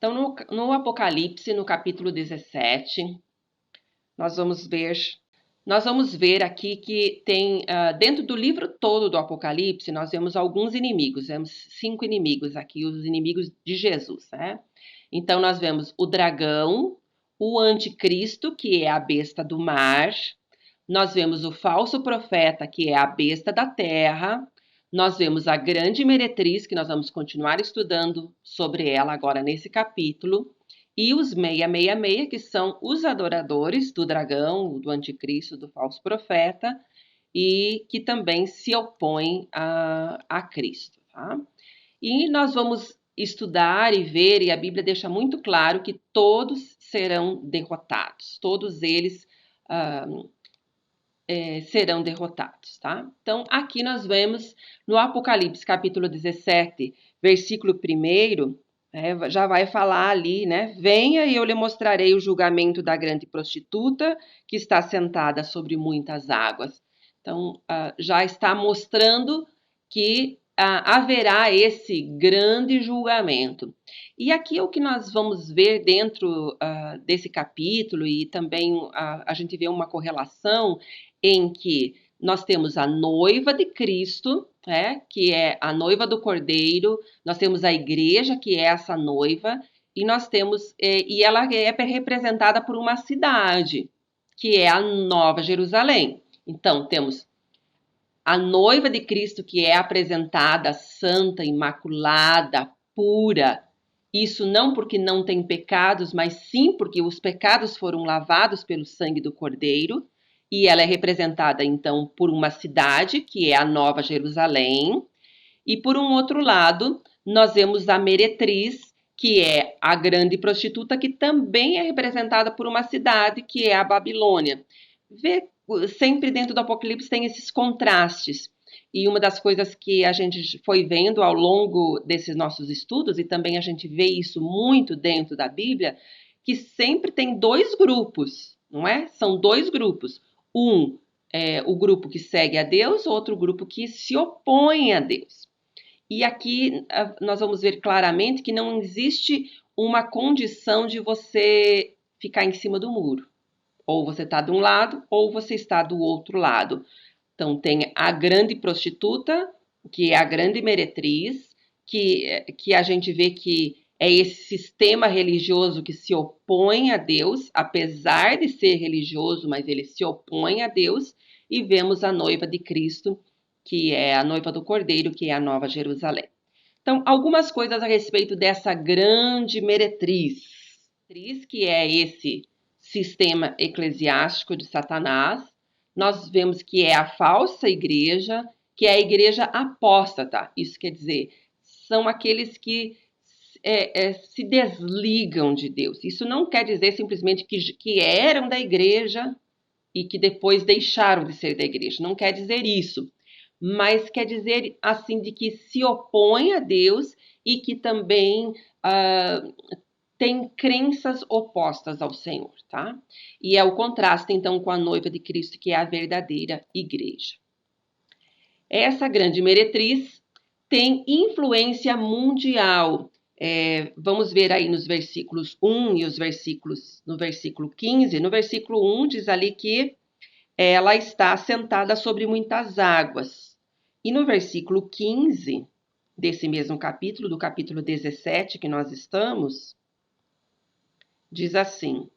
Então, no Apocalipse, no capítulo 17, nós vamos ver aqui que tem, dentro do livro todo do Apocalipse, nós vemos alguns inimigos, vemos 5 inimigos aqui, os inimigos de Jesus, né? Então, nós vemos o dragão, o anticristo, que é a besta do mar, nós vemos o falso profeta, que é a besta da terra, nós vemos a grande meretriz, que nós vamos continuar estudando sobre ela agora nesse capítulo, e os 666, que são os adoradores do dragão, do anticristo, do falso profeta, e que também se opõem a Cristo. Tá? E nós vamos estudar e ver, e a Bíblia deixa muito claro que todos serão derrotados, todos eles serão derrotados, tá? Então, aqui nós vemos no Apocalipse, capítulo 17, versículo 1, já vai falar ali, né? Venha e eu lhe mostrarei o julgamento da grande prostituta que está sentada sobre muitas águas. Então, já está mostrando que haverá esse grande julgamento. E aqui o que nós vamos ver dentro desse capítulo, e também a gente vê uma correlação em que nós temos a noiva de Cristo, que é a noiva do Cordeiro, nós temos a igreja, que é essa noiva, e nós temos, e ela é representada por uma cidade, que é a Nova Jerusalém. Então, temos a noiva de Cristo, que é apresentada santa, imaculada, pura. Isso não porque não tem pecados, mas sim porque os pecados foram lavados pelo sangue do Cordeiro. E ela é representada, então, por uma cidade, que é a Nova Jerusalém. E, por um outro lado, nós vemos a meretriz, que é a grande prostituta, que também é representada por uma cidade, que é a Babilônia. Sempre dentro do Apocalipse tem esses contrastes. E uma das coisas que a gente foi vendo ao longo desses nossos estudos, e também a gente vê isso muito dentro da Bíblia, que sempre tem 2 grupos, não é? São 2 grupos. Um é o grupo que segue a Deus, outro grupo que se opõe a Deus. E aqui nós vamos ver claramente que não existe uma condição de você ficar em cima do muro. Ou você está de um lado, ou você está do outro lado. Então, tem a grande prostituta, que é a grande meretriz, que a gente vê que é esse sistema religioso que se opõe a Deus, apesar de ser religioso, mas ele se opõe a Deus, e vemos a noiva de Cristo, que é a noiva do Cordeiro, que é a Nova Jerusalém. Então, algumas coisas a respeito dessa grande meretriz, que é esse sistema eclesiástico de Satanás. Nós vemos que é a falsa igreja, que é a igreja apóstata. Isso quer dizer, são aqueles que se desligam de Deus. Isso não quer dizer simplesmente que eram da igreja e que depois deixaram de ser da igreja. Não quer dizer isso. Mas quer dizer, assim, de que se opõe a Deus e que também tem crenças opostas ao Senhor, tá? E é o contraste, então, com a noiva de Cristo, que é a verdadeira igreja. Essa grande meretriz tem influência mundial. Vamos ver aí nos versículos 1 e no versículo 15. No versículo 1 diz ali que ela está sentada sobre muitas águas. E no versículo 15 desse mesmo capítulo, do capítulo 17 que nós estamos, diz assim: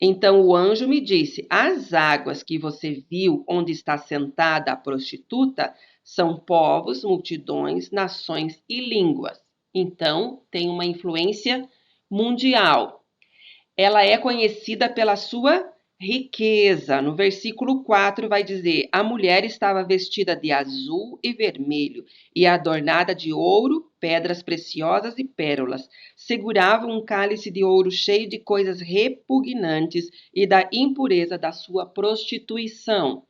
então o anjo me disse, as águas que você viu onde está sentada a prostituta são povos, multidões, nações e línguas. Então tem uma influência mundial. Ela é conhecida pela sua riqueza. No versículo 4 vai dizer, a mulher estava vestida de azul e vermelho e adornada de ouro, pedras preciosas e pérolas. Segurava um cálice de ouro cheio de coisas repugnantes e da impureza da sua prostituição.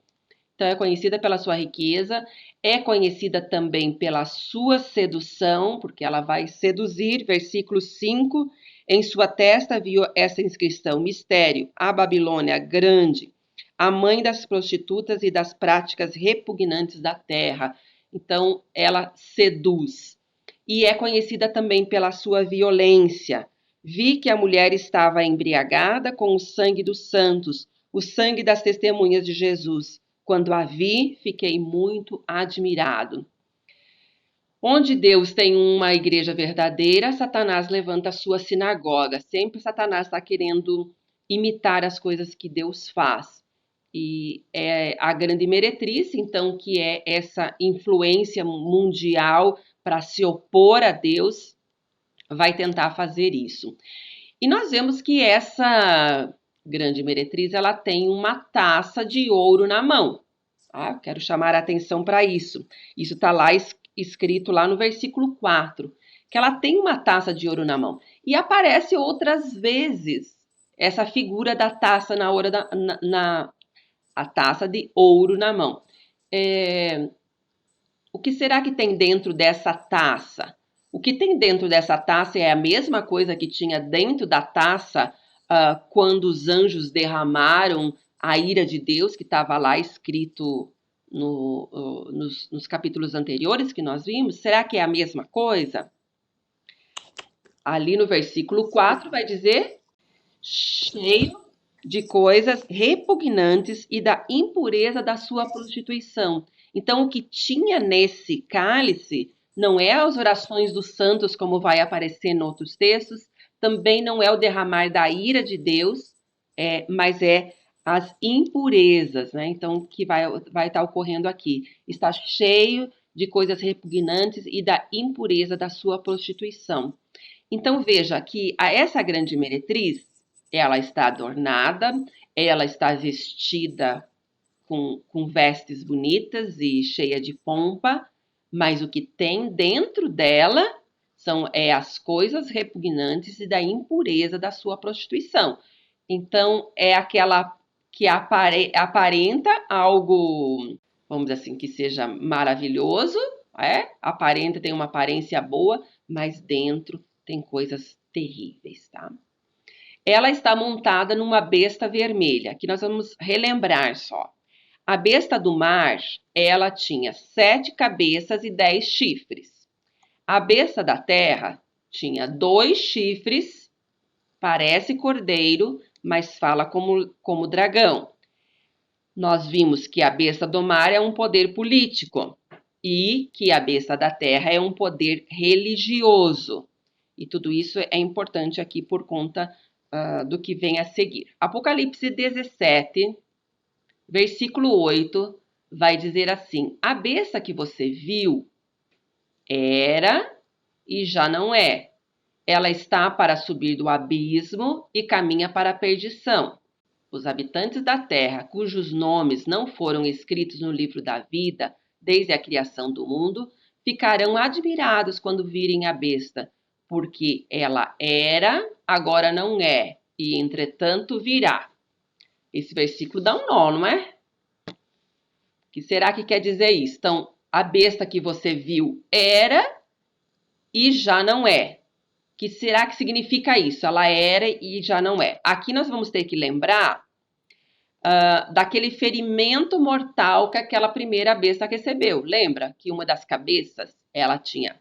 Então, é conhecida pela sua riqueza, é conhecida também pela sua sedução, porque ela vai seduzir, versículo 5, em sua testa viu essa inscrição, mistério, a Babilônia grande, a mãe das prostitutas e das práticas repugnantes da terra. Então, ela seduz. E é conhecida também pela sua violência, Vi que a mulher estava embriagada com o sangue dos santos, o sangue das testemunhas de Jesus. Quando a vi, fiquei muito admirado. Onde Deus tem uma igreja verdadeira, Satanás levanta a sua sinagoga. Sempre Satanás está querendo imitar as coisas que Deus faz. E é a grande meretriz, então, que é essa influência mundial para se opor a Deus, vai tentar fazer isso. E nós vemos que essa grande meretriz, ela tem uma taça de ouro na mão. Ah, quero chamar a atenção para isso. Isso está lá escrito lá no versículo 4, que ela tem uma taça de ouro na mão. E aparece outras vezes essa figura da taça a taça de ouro na mão. O que será que tem dentro dessa taça? O que tem dentro dessa taça é a mesma coisa que tinha dentro da taça quando os anjos derramaram a ira de Deus, que estava lá escrito nos capítulos anteriores que nós vimos. Será que é a mesma coisa? Ali no versículo 4 vai dizer: cheio de coisas repugnantes e da impureza da sua prostituição. Então, o que tinha nesse cálice não é as orações dos santos, como vai aparecer em outros textos, também não é o derramar da ira de Deus, mas é as impurezas, né? Então, que vai estar ocorrendo aqui. Está cheio de coisas repugnantes e da impureza da sua prostituição. Então, veja que essa grande meretriz, ela está adornada, ela está vestida com vestes bonitas e cheia de pompa, mas o que tem dentro dela são as coisas repugnantes e da impureza da sua prostituição. Então, é aquela que aparenta algo, vamos dizer assim, que seja maravilhoso, aparenta, tem uma aparência boa, mas dentro tem coisas terríveis, tá? Ela está montada numa besta vermelha. Aqui nós vamos relembrar só. A besta do mar, ela tinha 7 cabeças e 10 chifres. A besta da terra tinha 2 chifres, parece cordeiro, mas fala como dragão. Nós vimos que a besta do mar é um poder político e que a besta da terra é um poder religioso. E tudo isso é importante aqui por conta do que vem a seguir. Apocalipse 17, versículo 8, vai dizer assim: a besta que você viu era e já não é. Ela está para subir do abismo e caminha para a perdição. Os habitantes da terra, cujos nomes não foram escritos no livro da vida desde a criação do mundo, ficarão admirados quando virem a besta, porque ela era, agora não é, e entretanto virá. Esse versículo dá um nó, não é? O que será que quer dizer isso? Então, a besta que você viu era e já não é. O que será que significa isso? Ela era e já não é. Aqui nós vamos ter que lembrar daquele ferimento mortal que aquela primeira besta recebeu. Lembra que uma das cabeças, ela tinha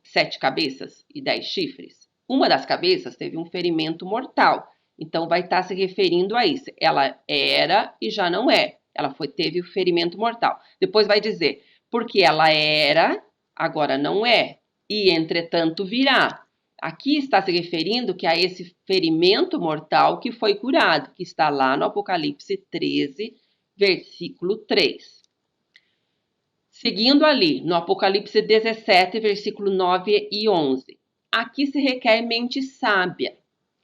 7 cabeças e 10 chifres? Uma das cabeças teve um ferimento mortal. Então, vai estar se referindo a isso. Ela era e já não é. Ela teve o ferimento mortal. Depois vai dizer, porque ela era, agora não é. E, entretanto, virá. Aqui está se referindo que a esse ferimento mortal que foi curado, que está lá no Apocalipse 13, versículo 3. Seguindo ali, no Apocalipse 17, versículo 9 e 11. Aqui se requer mente sábia.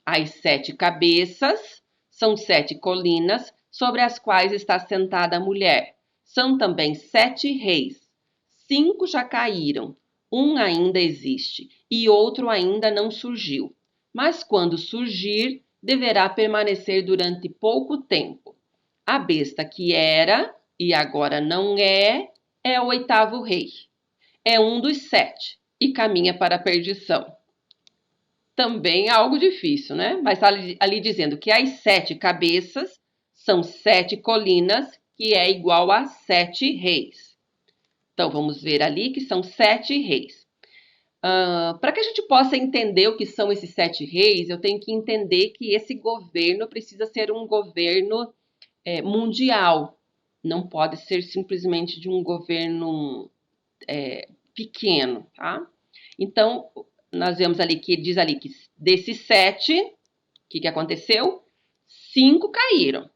As 7 cabeças são 7 colinas sobre as quais está sentada a mulher. São também 7 reis. 5 já caíram. Um ainda existe e outro ainda não surgiu. Mas quando surgir, deverá permanecer durante pouco tempo. A besta que era e agora não é o 8º rei. É um dos 7 e caminha para a perdição. Também é algo difícil, né? Mas está ali dizendo que as 7 cabeças são 7 colinas, que é igual a 7 reis. Então, vamos ver ali que são 7 reis. Para que a gente possa entender o que são esses 7 reis, eu tenho que entender que esse governo precisa ser um governo mundial. Não pode ser simplesmente de um governo pequeno, tá? Então, nós vemos ali que diz ali que desses 7, o que aconteceu? 5 caíram.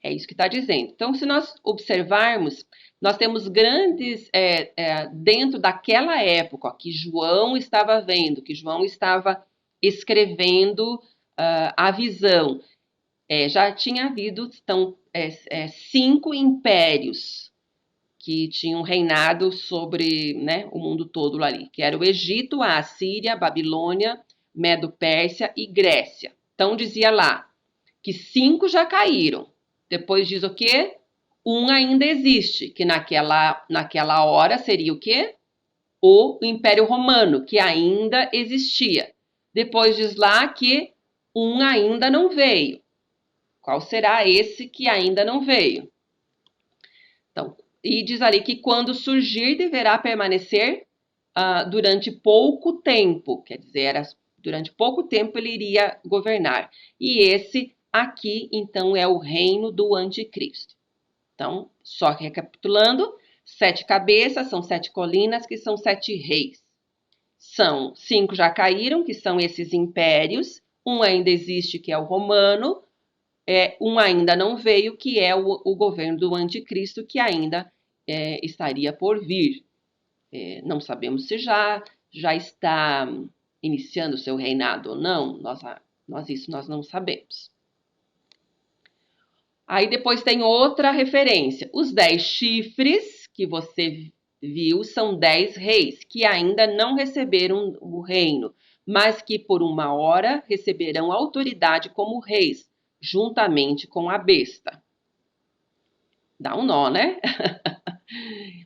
É isso que está dizendo. Então, se nós observarmos, nós temos grandes, dentro daquela época, ó, que João estava vendo, que João estava escrevendo a visão. Já tinha havido, então, 5 impérios que tinham reinado sobre, né, o mundo todo ali, que era o Egito, a Assíria, a Babilônia, Medo-Pérsia e Grécia. Então, dizia lá que 5 já caíram. Depois diz o quê? Um ainda existe, que naquela hora seria o quê? O Império Romano, que ainda existia. Depois diz lá que um ainda não veio. Qual será esse que ainda não veio? Então, e diz ali que quando surgir deverá permanecer durante pouco tempo. Quer dizer, durante pouco tempo ele iria governar. E esse aqui, então, é o reino do anticristo. Então, só recapitulando, 7 cabeças, são 7 colinas, que são 7 reis. São 5 já caíram, que são esses impérios. Um ainda existe, que é o romano. Um ainda não veio, que é o governo do anticristo, que ainda estaria por vir. Não sabemos se já está iniciando o seu reinado ou não. Isso nós não sabemos. Aí depois tem outra referência. Os 10 chifres que você viu são 10 reis que ainda não receberam o reino, mas que por uma hora receberão autoridade como reis, juntamente com a besta. Dá um nó, né?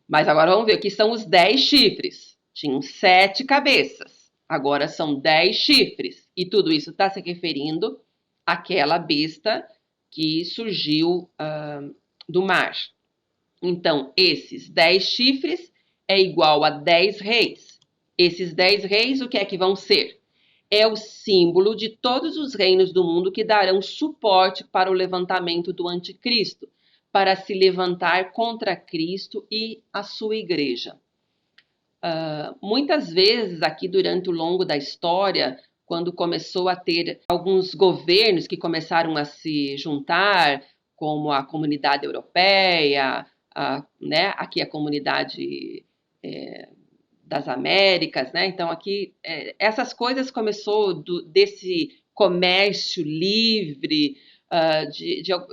Mas agora vamos ver o que são os 10 chifres. Tinham 7 cabeças, agora são 10 chifres. E tudo isso está se referindo àquela besta que surgiu do mar. Então, esses 10 chifres é igual a 10 reis. Esses 10 reis, o que é que vão ser? É o símbolo de todos os reinos do mundo que darão suporte para o levantamento do anticristo, para se levantar contra Cristo e a sua igreja. Muitas vezes, aqui durante o longo da história, quando começou a ter alguns governos que começaram a se juntar, como a Comunidade Europeia, né, aqui a Comunidade das Américas, né? Então, aqui, essas coisas começou desse comércio livre,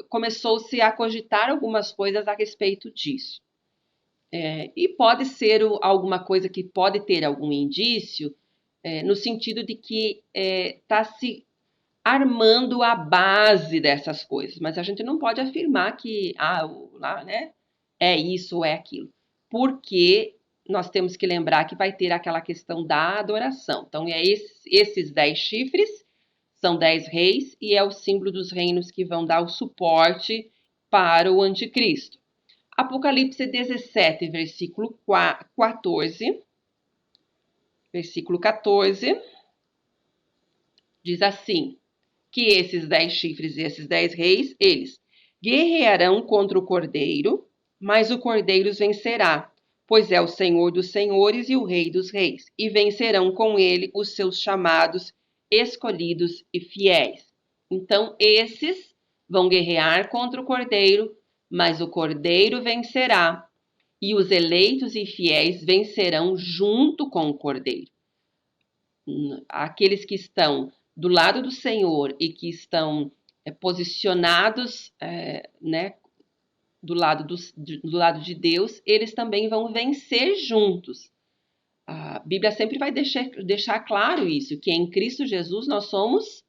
começou-se a cogitar algumas coisas a respeito disso. E pode ser alguma coisa que pode ter algum indício, no sentido de que está se armando a base dessas coisas, mas a gente não pode afirmar que né, é isso ou é aquilo, porque nós temos que lembrar que vai ter aquela questão da adoração. Então, esses 10 chifres são 10 reis e é o símbolo dos reinos que vão dar o suporte para o anticristo. Apocalipse 17, versículo 14. Versículo 14 diz assim: que esses 10 chifres e esses 10 reis, eles guerrearão contra o Cordeiro, mas o Cordeiro os vencerá, pois é o Senhor dos senhores e o Rei dos reis, e vencerão com ele os seus chamados, escolhidos e fiéis. Então, esses vão guerrear contra o Cordeiro, mas o Cordeiro vencerá, e os eleitos e fiéis vencerão junto com o Cordeiro. Aqueles que estão do lado do Senhor e que estão posicionados né, do lado de Deus, eles também vão vencer juntos. A Bíblia sempre vai deixar claro isso, que em Cristo Jesus nós somos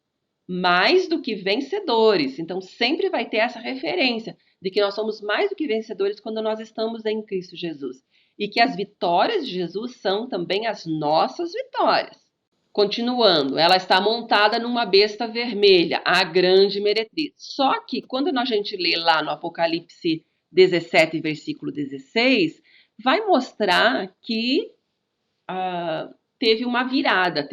mais do que vencedores. Então, sempre vai ter essa referência de que nós somos mais do que vencedores quando nós estamos em Cristo Jesus. E que as vitórias de Jesus são também as nossas vitórias. Continuando, ela está montada numa besta vermelha, a grande meretriz. Só que quando a gente lê lá no Apocalipse 17, versículo 16, vai mostrar que teve uma virada,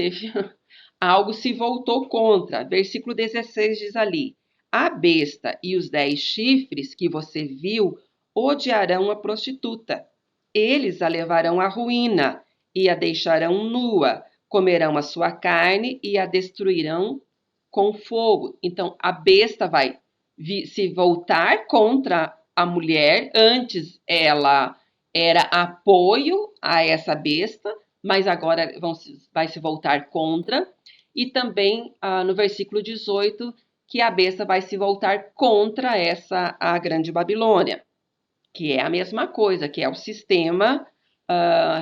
algo se voltou contra. Versículo 16 diz ali: a besta e os 10 chifres que você viu odiarão a prostituta. Eles a levarão à ruína e a deixarão nua, comerão a sua carne e a destruirão com fogo. Então, a besta vai se voltar contra a mulher. Antes ela era apoio a essa besta, mas agora vai se voltar contra. E também no versículo 18, que a besta vai se voltar contra a grande Babilônia, que é a mesma coisa, que é o sistema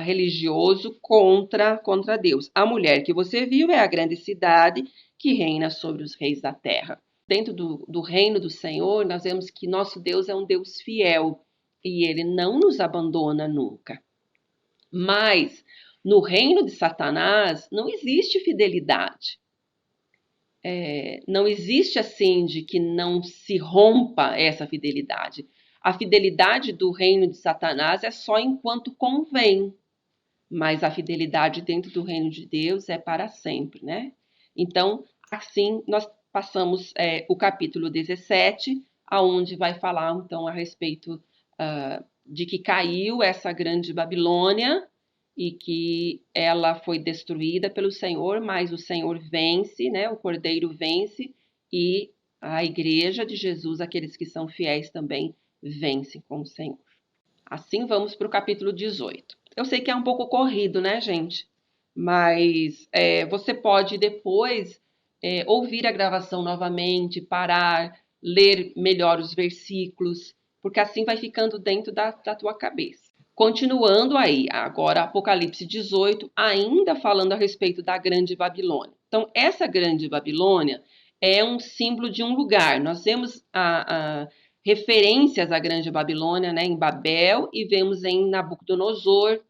religioso contra Deus. A mulher que você viu é a grande cidade que reina sobre os reis da terra. Dentro do reino do Senhor, nós vemos que nosso Deus é um Deus fiel e ele não nos abandona nunca. Mas no reino de Satanás não existe fidelidade. Não existe assim de que não se rompa essa fidelidade. A fidelidade do reino de Satanás é só enquanto convém, mas a fidelidade dentro do reino de Deus é para sempre, né? Então, assim, nós passamos o capítulo 17, aonde vai falar, então, a respeito de que caiu essa grande Babilônia e que ela foi destruída pelo Senhor, mas o Senhor vence, né? O Cordeiro vence e a igreja de Jesus, aqueles que são fiéis também, vencem com o Senhor. Assim, vamos para o capítulo 18. Eu sei que é um pouco corrido, né, gente? Mas você pode depois ouvir a gravação novamente, parar, ler melhor os versículos, porque assim vai ficando dentro da tua cabeça. Continuando aí, agora Apocalipse 18, ainda falando a respeito da grande Babilônia. Então, essa grande Babilônia é um símbolo de um lugar. Nós vemos referências à grande Babilônia, né, em Babel, e vemos em Nabucodonosor,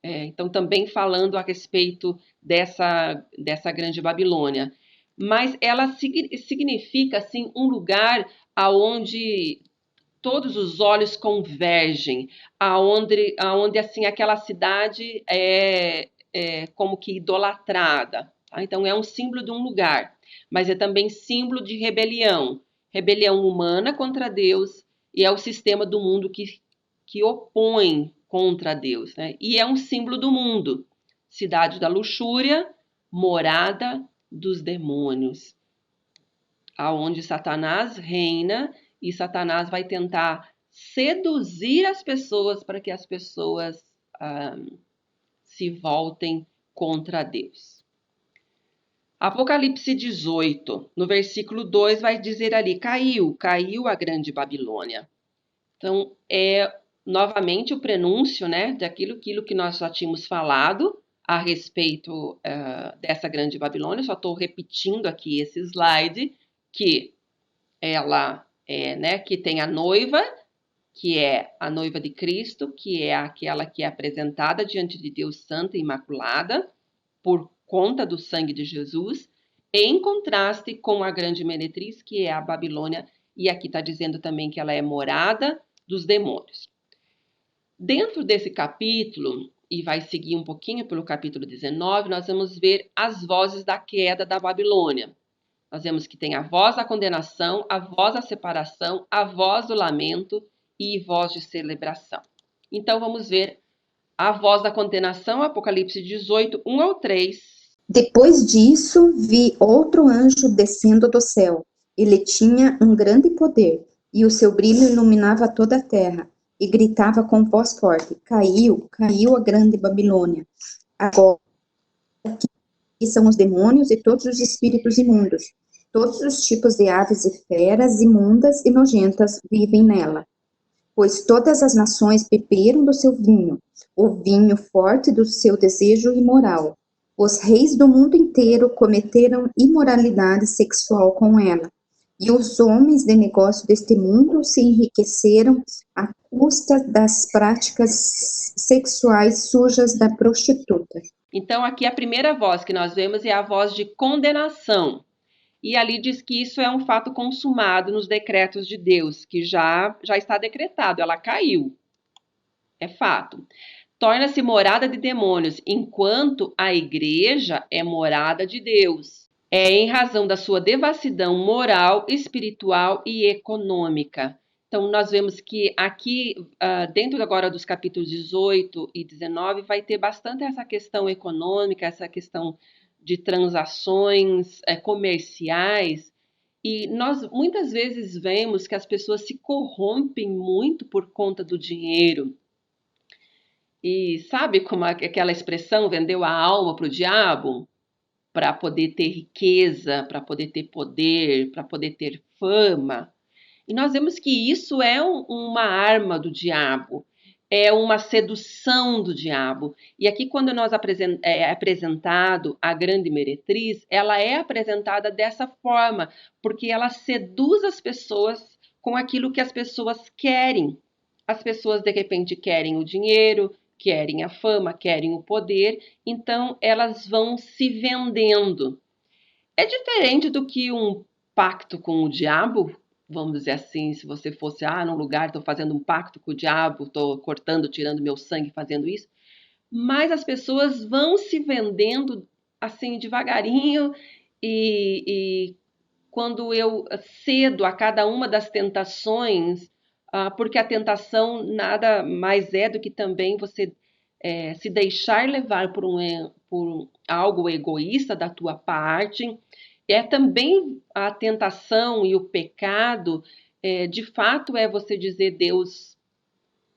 então também falando a respeito dessa grande Babilônia. Mas ela significa, assim, um lugar aonde todos os olhos convergem, aonde assim, aquela cidade é como que idolatrada. Tá? Então, é um símbolo de um lugar, mas é também símbolo de rebelião. Rebelião humana contra Deus, e é o sistema do mundo que opõe contra Deus. Né? E é um símbolo do mundo. Cidade da luxúria, morada dos demônios, aonde Satanás reina, e Satanás vai tentar seduzir as pessoas para que as pessoas se voltem contra Deus. Apocalipse 18, no versículo 2, vai dizer ali: caiu a grande Babilônia. Então, é novamente o prenúncio, né, daquilo que nós já tínhamos falado a respeito dessa grande Babilônia. Só estou repetindo aqui esse slide, que ela né, que tem a noiva, que é a noiva de Cristo, que é aquela que é apresentada diante de Deus santa e imaculada por conta do sangue de Jesus, em contraste com a grande meretriz, que é a Babilônia, e aqui está dizendo também que ela é morada dos demônios. Dentro desse capítulo, e vai seguir um pouquinho pelo capítulo 19, nós vamos ver as vozes da queda da Babilônia. Nós vemos que tem a voz da condenação, a voz da separação, a voz do lamento e voz de celebração. Então, vamos ver a voz da condenação, Apocalipse 18, 1 ao 3. Depois disso, vi outro anjo descendo do céu. Ele tinha um grande poder, e o seu brilho iluminava toda a terra, e gritava com voz forte: caiu a grande Babilônia. Agora que são os demônios e todos os espíritos imundos. Todos os tipos de aves e feras imundas e nojentas vivem nela. Pois todas as nações beberam do seu vinho, o vinho forte do seu desejo imoral. Os reis do mundo inteiro cometeram imoralidade sexual com ela. E os homens de negócio deste mundo se enriqueceram à custa das práticas sexuais sujas da prostituta. Então, aqui a primeira voz que nós vemos é a voz de condenação. E ali diz que isso é um fato consumado nos decretos de Deus, que já está decretado, ela caiu. É fato. torna-se morada de demônios, enquanto a igreja é morada de Deus. É em razão da sua devassidão moral, espiritual e econômica. Então, nós vemos que aqui, dentro agora dos capítulos 18 e 19, vai ter bastante essa questão econômica, essa questão de transações comerciais. E nós muitas vezes vemos que as pessoas se corrompem muito por conta do dinheiro. E sabe como aquela expressão vendeu a alma para o diabo? Para poder ter riqueza, para poder ter poder, para poder ter fama. E nós vemos que isso é uma arma do diabo, é uma sedução do diabo. E aqui, quando nós é apresentado a grande meretriz, ela é apresentada dessa forma, porque ela seduz as pessoas com aquilo que as pessoas querem. As pessoas, de repente, querem o dinheiro, querem a fama, querem o poder, então elas vão se vendendo. É diferente do que um pacto com o diabo, vamos dizer assim, se você fosse, num lugar, estou fazendo um pacto com o diabo, estou cortando, tirando meu sangue, fazendo isso, mas as pessoas vão se vendendo assim devagarinho e quando eu cedo a cada uma das tentações, porque a tentação nada mais é do que também você se deixar levar por algo egoísta da tua parte. É também a tentação e o pecado, de fato, é você dizer: Deus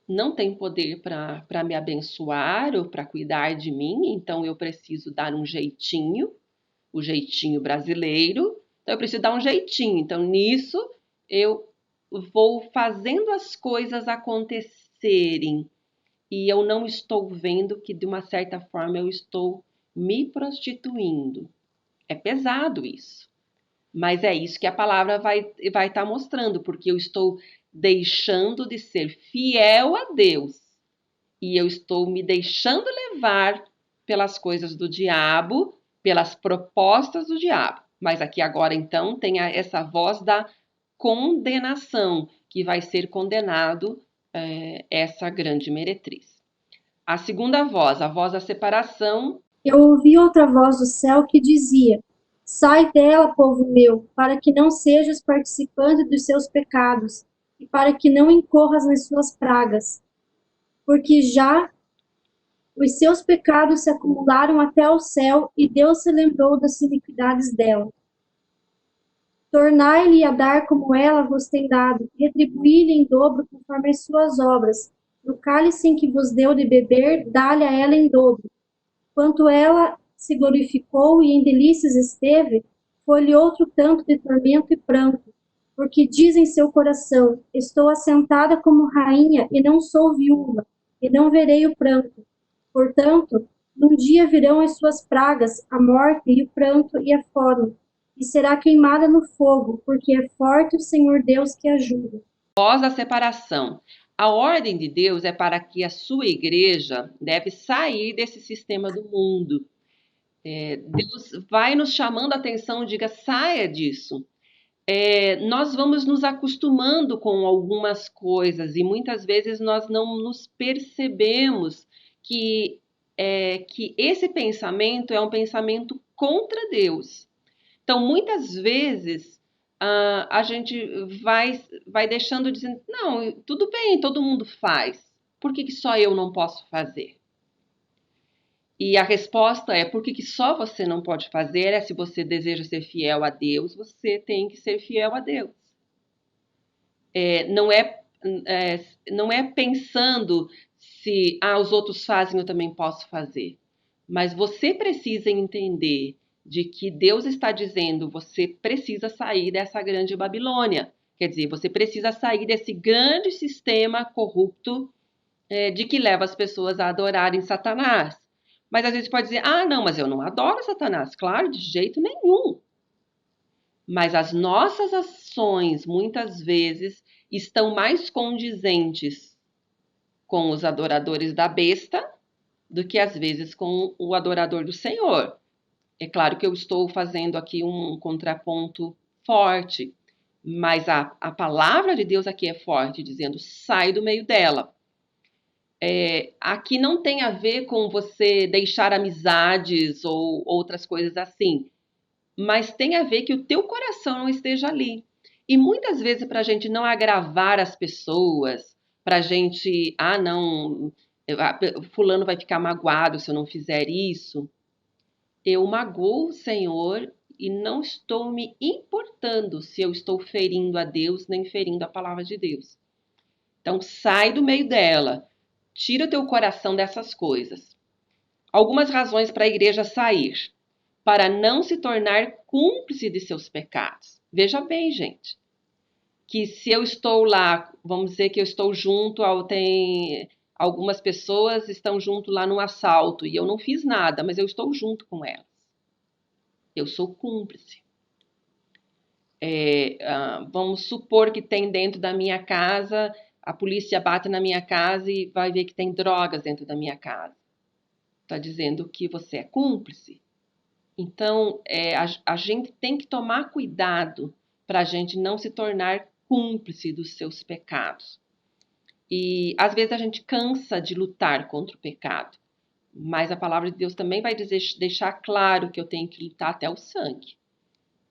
não tem poder para me abençoar ou para cuidar de mim, então eu preciso dar um jeitinho, o jeitinho brasileiro, então eu preciso dar um jeitinho. Então, nisso, eu vou fazendo as coisas acontecerem e eu não estou vendo que, de uma certa forma, eu estou me prostituindo. É pesado isso. Mas é isso que a palavra vai estar mostrando, porque eu estou deixando de ser fiel a Deus e eu estou me deixando levar pelas coisas do diabo, pelas propostas do diabo. Mas aqui agora, então, tem essa voz da condenação, que vai ser condenado essa grande meretriz. A segunda voz, a voz da separação. Eu ouvi outra voz do céu que dizia: Sai dela, povo meu, para que não sejas participante dos seus pecados, e para que não incorras nas suas pragas, porque já os seus pecados se acumularam até ao céu, e Deus se lembrou das iniquidades dela. Tornai-lhe a dar como ela vos tem dado, retribuí-lhe em dobro conforme as suas obras. No cálice em que vos deu de beber, dá-lhe a ela em dobro. Quanto ela se glorificou e em delícias esteve, foi-lhe outro tanto de tormento e pranto, porque diz em seu coração: Estou assentada como rainha e não sou viúva, e não verei o pranto. Portanto, num dia virão as suas pragas, a morte e o pranto e a fome, e será queimada no fogo, porque é forte o Senhor Deus que ajuda. Voz da separação. A ordem de Deus é para que a sua igreja deve sair desse sistema do mundo. Deus vai nos chamando a atenção, diga, saia disso. Nós vamos nos acostumando com algumas coisas e muitas vezes nós não nos percebemos que esse pensamento é um pensamento contra Deus. Então, muitas vezes, a gente vai deixando dizendo, não, tudo bem, todo mundo faz. Por que só eu não posso fazer? E a resposta é, por que só você não pode fazer? Se você deseja ser fiel a Deus, você tem que ser fiel a Deus. Não é pensando se os outros fazem, eu também posso fazer. Mas você precisa entender de que Deus está dizendo, você precisa sair dessa grande Babilônia. Quer dizer, você precisa sair desse grande sistema corrupto de que leva as pessoas a adorarem Satanás. Mas às vezes pode dizer, não, mas eu não adoro Satanás. Claro, de jeito nenhum. Mas as nossas ações, muitas vezes, estão mais condizentes com os adoradores da besta do que, às vezes, com o adorador do Senhor. É claro que eu estou fazendo aqui um contraponto forte, mas a palavra de Deus aqui é forte, dizendo, sai do meio dela. Aqui não tem a ver com você deixar amizades ou outras coisas assim, mas tem a ver que o teu coração não esteja ali. E muitas vezes, para a gente não agravar as pessoas, para a gente, não, fulano vai ficar magoado se eu não fizer isso, eu magoo o Senhor e não estou me importando se eu estou ferindo a Deus nem ferindo a palavra de Deus. Então, sai do meio dela. Tira teu coração dessas coisas. Algumas razões para a igreja sair. Para não se tornar cúmplice de seus pecados. Veja bem, gente, que se eu estou lá, vamos dizer que eu estou junto, tem algumas pessoas estão junto lá no assalto e eu não fiz nada, mas eu estou junto com elas. Eu sou cúmplice. Vamos supor que tem dentro da minha casa, a polícia bate na minha casa e vai ver que tem drogas dentro da minha casa. Está dizendo que você é cúmplice. Então, a gente tem que tomar cuidado para a gente não se tornar cúmplice dos seus pecados. E, às vezes, a gente cansa de lutar contra o pecado. Mas a palavra de Deus também vai deixar claro que eu tenho que lutar até o sangue.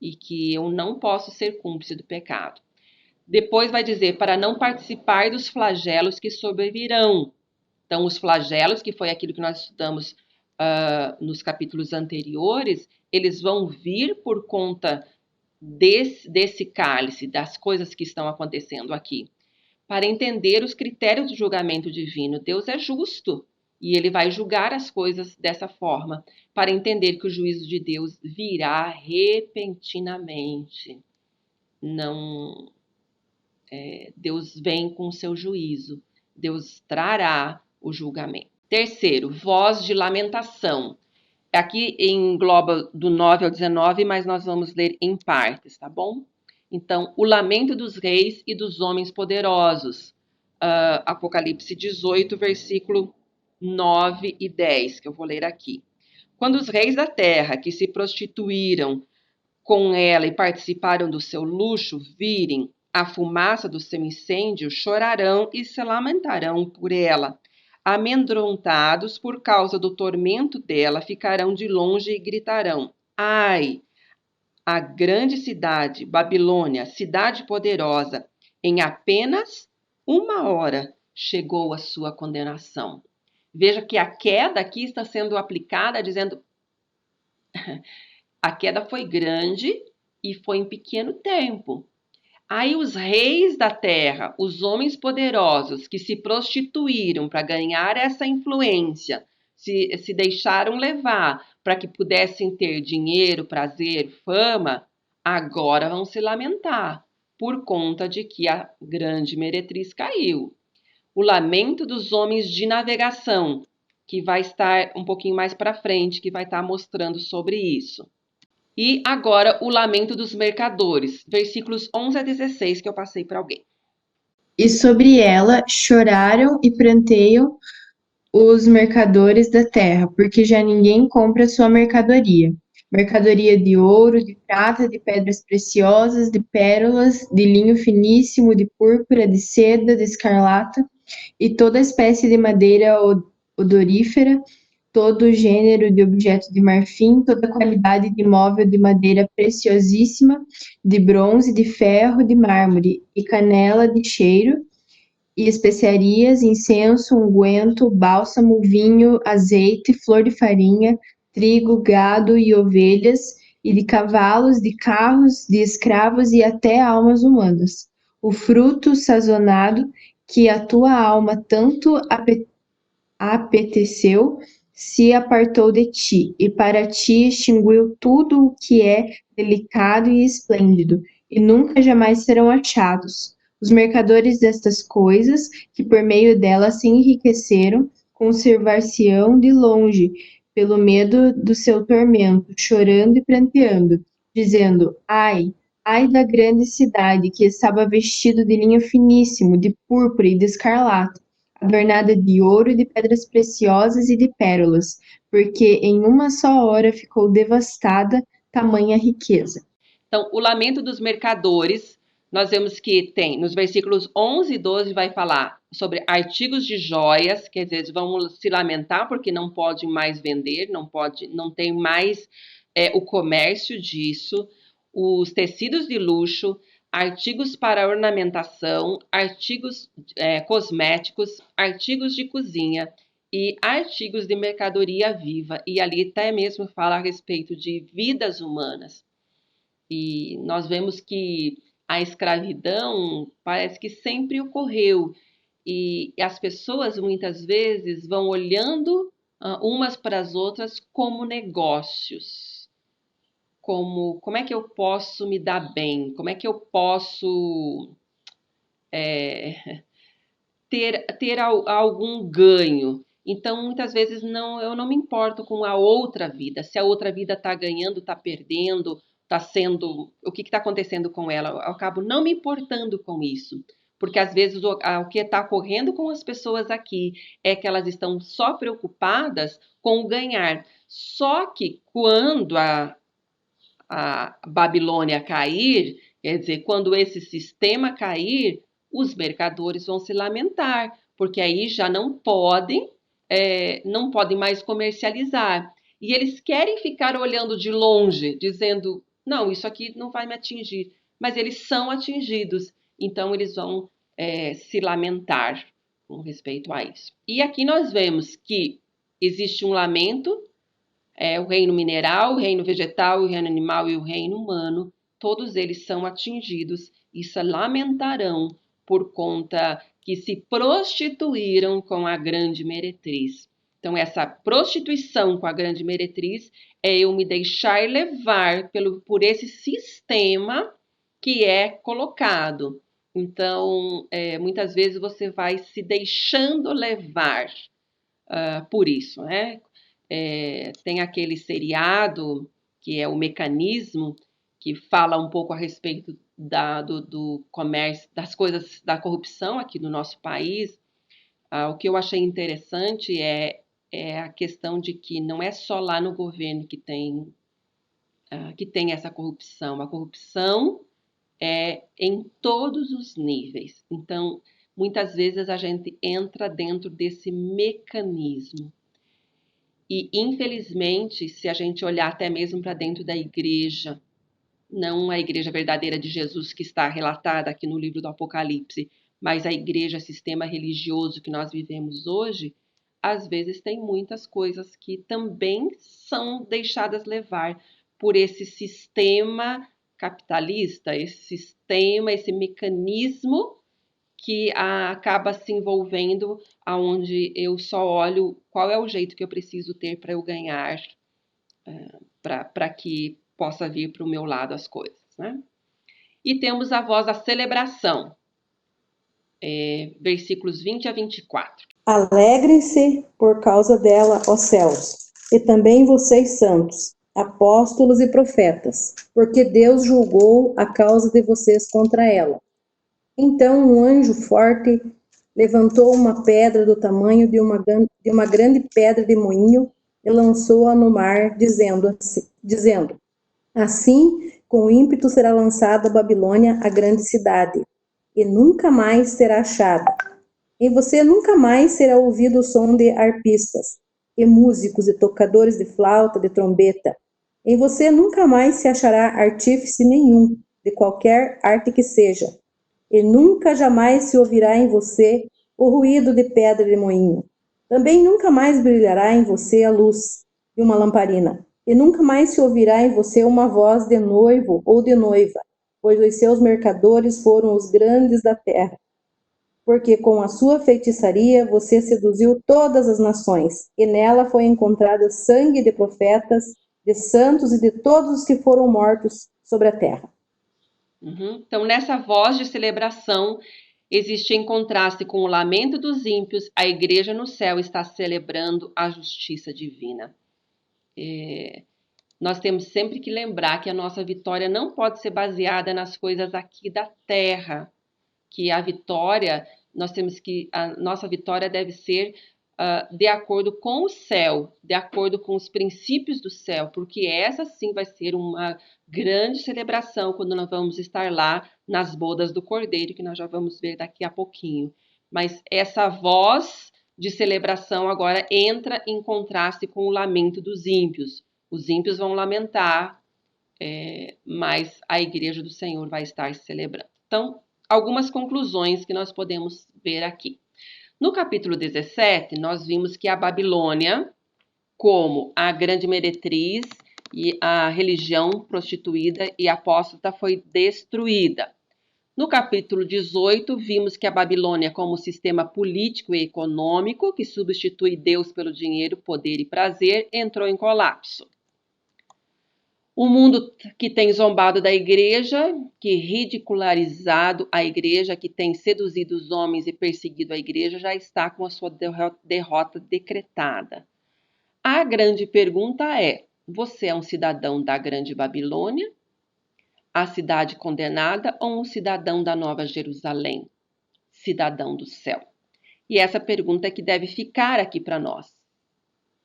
E que eu não posso ser cúmplice do pecado. Depois vai dizer, para não participar dos flagelos que sobrevirão. Então, os flagelos, que foi aquilo que nós estudamos nos capítulos anteriores, eles vão vir por conta desse cálice, das coisas que estão acontecendo aqui. Para entender os critérios do julgamento divino, Deus é justo e ele vai julgar as coisas dessa forma, para entender que o juízo de Deus virá repentinamente. Não, Deus vem com o seu juízo, Deus trará o julgamento. Terceiro, voz de lamentação. Aqui engloba do 9 ao 19, mas nós vamos ler em partes, tá bom? Então, o lamento dos reis e dos homens poderosos. Apocalipse 18, versículo 9 e 10, que eu vou ler aqui. Quando os reis da terra, que se prostituíram com ela e participaram do seu luxo, virem a fumaça do seu incêndio, chorarão e se lamentarão por ela. Amedrontados por causa do tormento dela, ficarão de longe e gritarão: ai, a grande cidade, Babilônia, cidade poderosa, em apenas 1 hora chegou a sua condenação. Veja que a queda aqui está sendo aplicada dizendo a queda foi grande e foi em pequeno tempo. Aí os reis da terra, os homens poderosos que se prostituíram para ganhar essa influência, se deixaram levar para que pudessem ter dinheiro, prazer, fama, agora vão se lamentar por conta de que a grande meretriz caiu. O lamento dos homens de navegação, que vai estar um pouquinho mais para frente, que vai estar mostrando sobre isso. E agora o lamento dos mercadores, versículos 11 a 16 que eu passei para alguém. E sobre ela choraram e pranteiam os mercadores da terra, porque já ninguém compra sua mercadoria. Mercadoria de ouro, de prata, de pedras preciosas, de pérolas, de linho finíssimo, de púrpura, de seda, de escarlata, e toda espécie de madeira odorífera, todo gênero de objeto de marfim, toda qualidade de móvel de madeira preciosíssima, de bronze, de ferro, de mármore, e canela de cheiro, e especiarias, incenso, unguento, bálsamo, vinho, azeite, flor de farinha, trigo, gado e ovelhas, e de cavalos, de carros, de escravos e até almas humanas. O fruto sazonado que a tua alma tanto apeteceu, se apartou de ti, e para ti extinguiu tudo o que é delicado e esplêndido, e nunca jamais serão achados. Os mercadores destas coisas, que por meio delas se enriqueceram, conservar-se-ão de longe, pelo medo do seu tormento, chorando e pranteando, dizendo: ai, ai da grande cidade, que estava vestido de linho finíssimo, de púrpura e de escarlata, adornada de ouro e de pedras preciosas e de pérolas, porque em uma só hora ficou devastada tamanha riqueza. Então, o lamento dos mercadores, nós vemos que tem, nos versículos 11 e 12 vai falar sobre artigos de joias, quer dizer, eles vão se lamentar porque não podem mais vender, não tem mais o comércio disso, os tecidos de luxo, artigos para ornamentação, artigos cosméticos, artigos de cozinha e artigos de mercadoria viva. E ali até mesmo fala a respeito de vidas humanas. E nós vemos que a escravidão parece que sempre ocorreu. E as pessoas muitas vezes vão olhando umas para as outras como negócios. Como é que eu posso me dar bem? Como é que eu posso ter algum ganho? Então, muitas vezes, eu não me importo com a outra vida. Se a outra vida está ganhando, está perdendo, está sendo... O que está acontecendo com ela? Eu acabo não me importando com isso. Porque, às vezes, o que está ocorrendo com as pessoas aqui é que elas estão só preocupadas com o ganhar. Só que, quando a Babilônia cair, quer dizer, quando esse sistema cair, os mercadores vão se lamentar, porque aí já não podem mais comercializar. E eles querem ficar olhando de longe, dizendo, não, isso aqui não vai me atingir. Mas eles são atingidos, então eles vão se lamentar com respeito a isso. E aqui nós vemos que existe um lamento, o reino mineral, o reino vegetal, o reino animal e o reino humano, todos eles são atingidos e se lamentarão por conta que se prostituíram com a grande meretriz. Então, essa prostituição com a grande meretriz é eu me deixar levar por esse sistema que é colocado. Então, muitas vezes você vai se deixando levar por isso, né? Tem aquele seriado que é o Mecanismo, que fala um pouco a respeito do comércio, das coisas, da corrupção aqui no nosso país. O que eu achei interessante é a questão de que não é só lá no governo que tem essa corrupção. A corrupção é em todos os níveis. Então, muitas vezes a gente entra dentro desse mecanismo. E, infelizmente, se a gente olhar até mesmo para dentro da igreja, não a igreja verdadeira de Jesus que está relatada aqui no livro do Apocalipse, mas a igreja, sistema religioso que nós vivemos hoje, às vezes tem muitas coisas que também são deixadas levar por esse sistema capitalista, esse mecanismo que acaba se envolvendo aonde eu só olho qual é o jeito que eu preciso ter para eu ganhar, para que possa vir para o meu lado as coisas, né? E temos a voz da celebração, versículos 20 a 24. Alegrem-se por causa dela, ó céus, e também vocês santos, apóstolos e profetas, porque Deus julgou a causa de vocês contra ela. Então um anjo forte levantou uma pedra do tamanho de uma grande pedra de moinho e lançou-a no mar, dizendo, assim, com ímpeto será lançada a Babilônia, a grande cidade, e nunca mais será achada. Em você nunca mais será ouvido o som de arpistas, e músicos, e tocadores de flauta, de trombeta. Em você nunca mais se achará artífice nenhum, de qualquer arte que seja. E nunca jamais se ouvirá em você o ruído de pedra de moinho. Também nunca mais brilhará em você a luz de uma lamparina. E nunca mais se ouvirá em você uma voz de noivo ou de noiva, pois os seus mercadores foram os grandes da terra. Porque com a sua feitiçaria você seduziu todas as nações, e nela foi encontrado sangue de profetas, de santos e de todos os que foram mortos sobre a terra. Então, nessa voz de celebração, existe em contraste com o lamento dos ímpios, a igreja no céu está celebrando a justiça divina. Nós temos sempre que lembrar que a nossa vitória não pode ser baseada nas coisas aqui da terra, que a nossa vitória deve ser de acordo com o céu, de acordo com os princípios do céu, porque essa sim vai ser uma grande celebração quando nós vamos estar lá nas bodas do Cordeiro, que nós já vamos ver daqui a pouquinho. Mas essa voz de celebração agora entra em contraste com o lamento dos ímpios. Os ímpios vão lamentar, mas a igreja do Senhor vai estar celebrando. Então, algumas conclusões que nós podemos ver aqui. No capítulo 17, nós vimos que a Babilônia, como a grande meretriz e a religião prostituída e apóstata, foi destruída. No capítulo 18, vimos que a Babilônia, como sistema político e econômico, que substitui Deus pelo dinheiro, poder e prazer, entrou em colapso. O mundo que tem zombado da igreja, que ridicularizado a igreja, que tem seduzido os homens e perseguido a igreja, já está com a sua derrota decretada. A grande pergunta é: você é um cidadão da grande Babilônia, a cidade condenada, ou um cidadão da Nova Jerusalém, cidadão do céu? E essa pergunta é que deve ficar aqui para nós.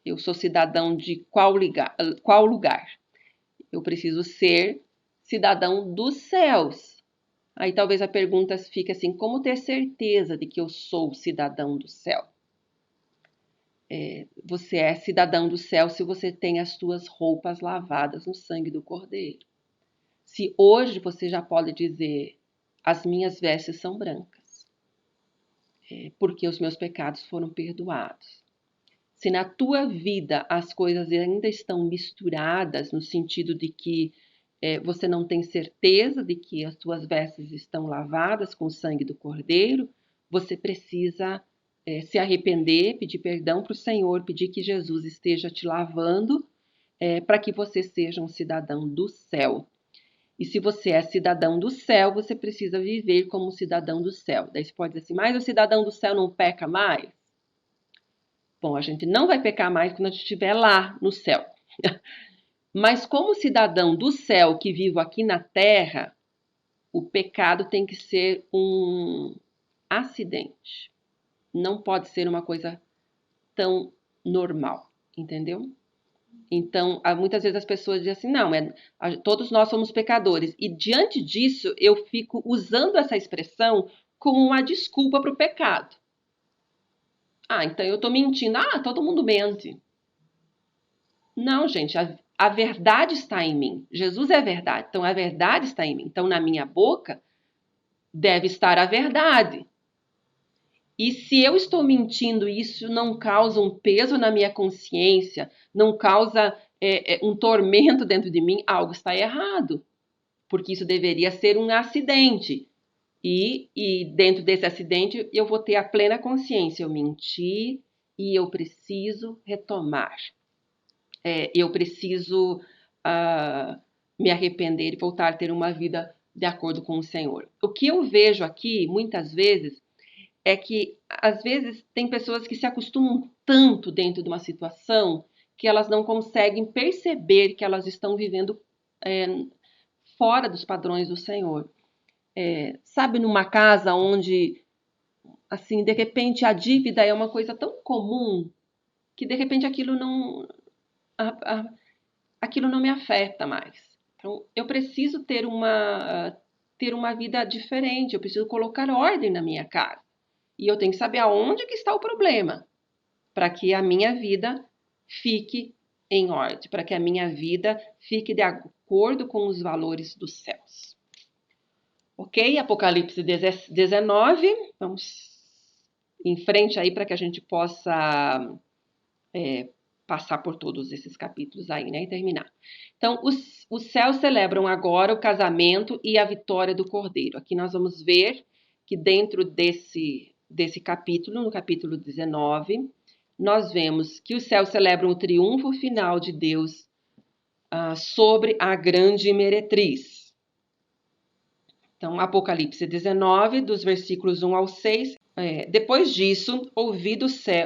Eu sou cidadão de qual lugar? Eu preciso ser cidadão dos céus. Aí talvez a pergunta fique assim: como ter certeza de que eu sou cidadão do céu? Você é cidadão do céu se você tem as suas roupas lavadas no sangue do Cordeiro. Se hoje você já pode dizer: as minhas vestes são brancas, porque os meus pecados foram perdoados. Se na tua vida as coisas ainda estão misturadas, no sentido de que você não tem certeza de que as tuas vestes estão lavadas com o sangue do Cordeiro, você precisa se arrepender, pedir perdão para o Senhor, pedir que Jesus esteja te lavando, para que você seja um cidadão do céu. E se você é cidadão do céu, você precisa viver como um cidadão do céu. Daí você pode dizer assim: mas o cidadão do céu não peca mais? Bom, a gente não vai pecar mais quando a gente estiver lá no céu. Mas como cidadão do céu que vivo aqui na terra, o pecado tem que ser um acidente. Não pode ser uma coisa tão normal, entendeu? Então, muitas vezes as pessoas dizem assim: não, todos nós somos pecadores. E diante disso, eu fico usando essa expressão como uma desculpa para o pecado. Então eu estou mentindo. Todo mundo mente. Não, gente, a verdade está em mim. Jesus é a verdade, então a verdade está em mim. Então, na minha boca deve estar a verdade. E se eu estou mentindo, isso não causa um peso na minha consciência, não causa um tormento dentro de mim, algo está errado. Porque isso deveria ser um acidente. E dentro desse acidente eu vou ter a plena consciência: eu menti e eu preciso retomar. Eu preciso me arrepender e voltar a ter uma vida de acordo com o Senhor. O que eu vejo aqui, muitas vezes, é que, às vezes, tem pessoas que se acostumam tanto dentro de uma situação que elas não conseguem perceber que elas estão vivendo fora dos padrões do Senhor. Sabe, numa casa onde, assim, de repente a dívida é uma coisa tão comum que, de repente, aquilo não me afeta mais. Então, eu preciso ter uma vida diferente, eu preciso colocar ordem na minha casa. E eu tenho que saber aonde que está o problema, para que a minha vida fique em ordem, para que a minha vida fique de acordo com os valores dos céus. Ok? Apocalipse 19, vamos em frente aí para que a gente possa passar por todos esses capítulos aí, né, e terminar. Então, os céus celebram agora o casamento e a vitória do Cordeiro. Aqui nós vamos ver que dentro desse capítulo, no capítulo 19, nós vemos que os céus celebram o triunfo final de Deus sobre a grande meretriz. Então, Apocalipse 19, dos versículos 1 ao 6. Depois disso, ouvi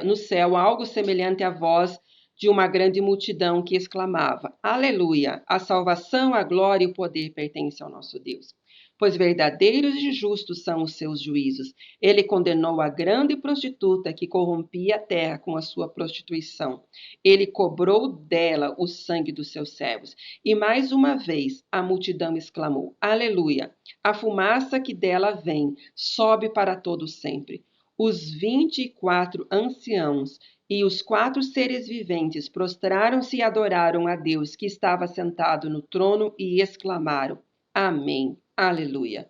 no céu algo semelhante à voz de uma grande multidão que exclamava: Aleluia! A salvação, a glória e o poder pertencem ao nosso Deus. Pois verdadeiros e justos são os seus juízos. Ele condenou a grande prostituta que corrompia a terra com a sua prostituição. Ele cobrou dela o sangue dos seus servos. E mais uma vez a multidão exclamou: Aleluia! A fumaça que dela vem sobe para todo sempre. Os 24 anciãos e os 4 seres viventes prostraram-se e adoraram a Deus que estava sentado no trono e exclamaram: Amém, aleluia.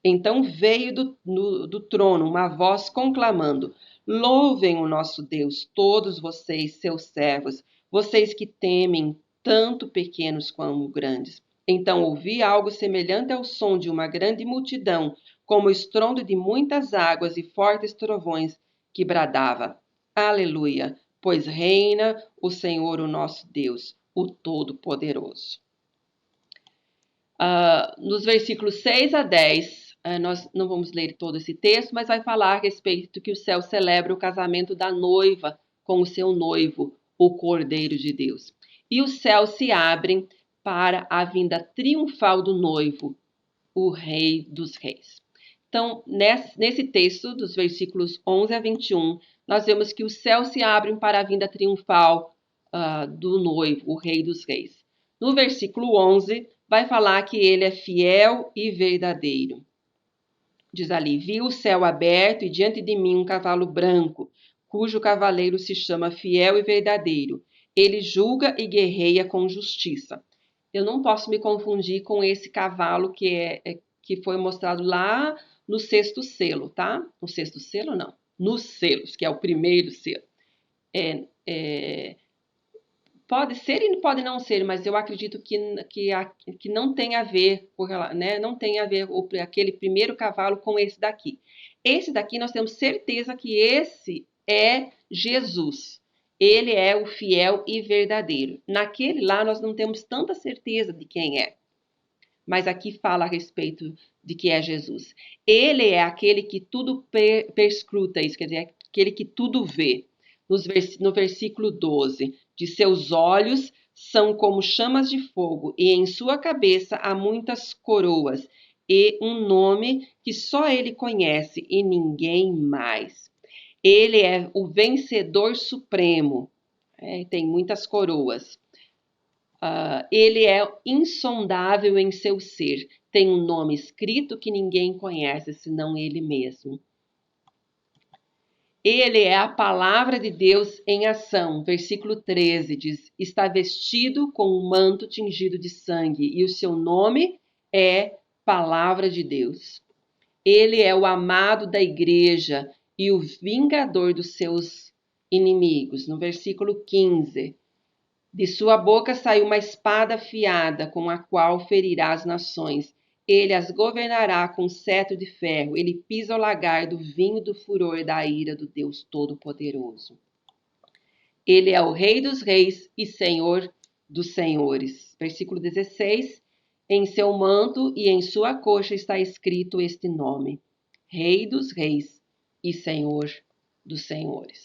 Então veio do trono uma voz conclamando: Louvem o nosso Deus, todos vocês, seus servos, vocês que temem, tanto pequenos como grandes. Então ouvi algo semelhante ao som de uma grande multidão, como o estrondo de muitas águas e fortes trovões, que bradava: Aleluia, pois reina o Senhor, o nosso Deus, o Todo-Poderoso. Nos versículos 6 a 10, nós não vamos ler todo esse texto, mas vai falar a respeito que o céu celebra o casamento da noiva com o seu noivo, o Cordeiro de Deus. E os céus se abrem para a vinda triunfal do noivo, o Rei dos Reis. Então, nesse texto, dos versículos 11 a 21, nós vemos que os céus se abrem para a vinda triunfal do noivo, o Rei dos Reis. No versículo 11, vai falar que ele é fiel e verdadeiro. Diz ali: vi o céu aberto e diante de mim um cavalo branco, cujo cavaleiro se chama Fiel e Verdadeiro. Ele julga e guerreia com justiça. Eu não posso me confundir com esse cavalo que foi mostrado lá no sexto selo, tá? No sexto selo, não. Nos selos, que é o primeiro selo. Pode ser e pode não ser, mas eu acredito que não tem a ver, né? Não tem a ver aquele primeiro cavalo com esse daqui. Esse daqui nós temos certeza que esse é Jesus. Ele é o fiel e verdadeiro. Naquele lá nós não temos tanta certeza de quem é. Mas aqui fala a respeito de que é Jesus. Ele é aquele que tudo perscruta, isso quer dizer, aquele que tudo vê. No versículo 12, de seus olhos são como chamas de fogo, e em sua cabeça há muitas coroas, e um nome que só ele conhece e ninguém mais. Ele é o vencedor supremo, tem muitas coroas. Ele é insondável em seu ser, tem um nome escrito que ninguém conhece, senão ele mesmo. Ele é a palavra de Deus em ação. Versículo 13 diz: está vestido com um manto tingido de sangue, e o seu nome é Palavra de Deus. Ele é o amado da igreja e o vingador dos seus inimigos. No versículo 15, de sua boca saiu uma espada afiada, com a qual ferirá as nações. Ele as governará com cetro de ferro. Ele pisa o lagar do vinho do furor da ira do Deus Todo-Poderoso. Ele é o Rei dos Reis e Senhor dos Senhores. Versículo 16. Em seu manto e em sua coxa está escrito este nome: Rei dos Reis e Senhor dos Senhores.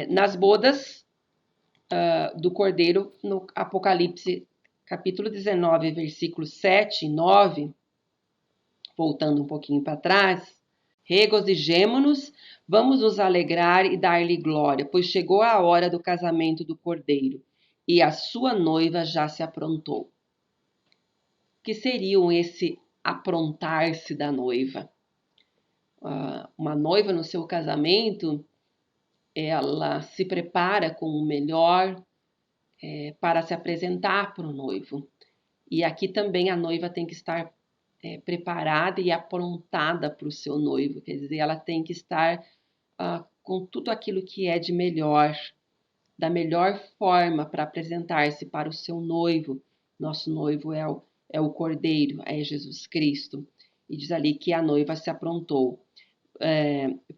Nas bodas do Cordeiro, no Apocalipse capítulo 19, versículos 7 e 9, voltando um pouquinho para trás: regozijemo-nos, vamos nos alegrar e dar-lhe glória, pois chegou a hora do casamento do Cordeiro, e a sua noiva já se aprontou. O que seriam esse aprontar-se da noiva? Uma noiva no seu casamento, ela se prepara com o melhor para se apresentar para o noivo. E aqui também a noiva tem que estar preparada e aprontada para o seu noivo. Quer dizer, ela tem que estar com tudo aquilo que é de melhor, da melhor forma para apresentar-se para o seu noivo. Nosso noivo é o Cordeiro, é Jesus Cristo. E diz ali que a noiva se aprontou.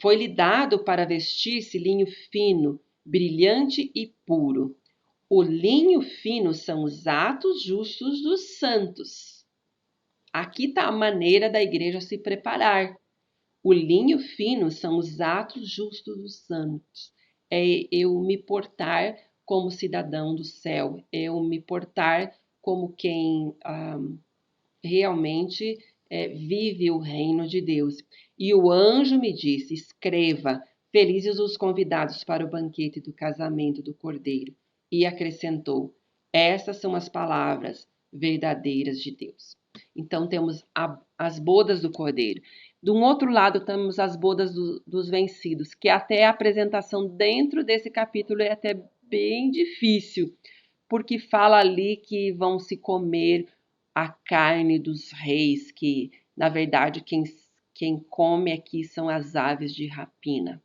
Foi-lhe dado para vestir-se linho fino, brilhante e puro. O linho fino são os atos justos dos santos. Aqui está a maneira da igreja se preparar. O linho fino são os atos justos dos santos. É eu me portar como cidadão do céu. É eu me portar como quem realmente vive o reino de Deus. E o anjo me disse: escreva, felizes os convidados para o banquete do casamento do Cordeiro. E acrescentou: estas são as palavras verdadeiras de Deus. Então, temos as bodas do Cordeiro. De um outro lado, temos as bodas dos vencidos, que até a apresentação dentro desse capítulo é até bem difícil, porque fala ali que vão se comer a carne dos reis, que, na verdade, quem come aqui são as aves de rapina.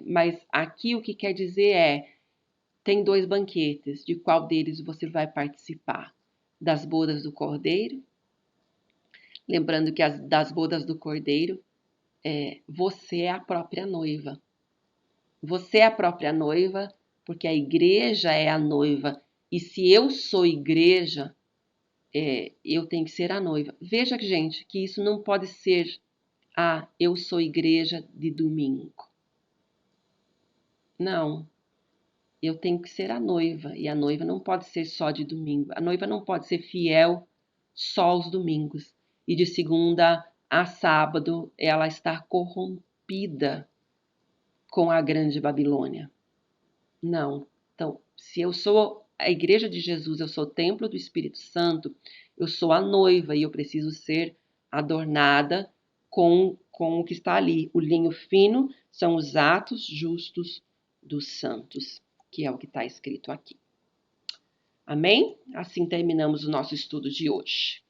Mas aqui o que quer dizer tem 2 banquetes, de qual deles você vai participar? Das bodas do Cordeiro? Lembrando que das bodas do Cordeiro, você é a própria noiva. Você é a própria noiva, porque a igreja é a noiva. E se eu sou igreja, eu tenho que ser a noiva. Veja, gente, que isso não pode ser eu sou igreja de domingo. Não. Eu tenho que ser a noiva. E a noiva não pode ser só de domingo. A noiva não pode ser fiel só aos domingos. E de segunda a sábado ela está corrompida com a grande Babilônia. Não. Então, se eu sou a igreja de Jesus, eu sou o templo do Espírito Santo, eu sou a noiva e eu preciso ser adornada com o que está ali. O linho fino são os atos justos dos santos, que é o que está escrito aqui. Amém? Assim terminamos o nosso estudo de hoje.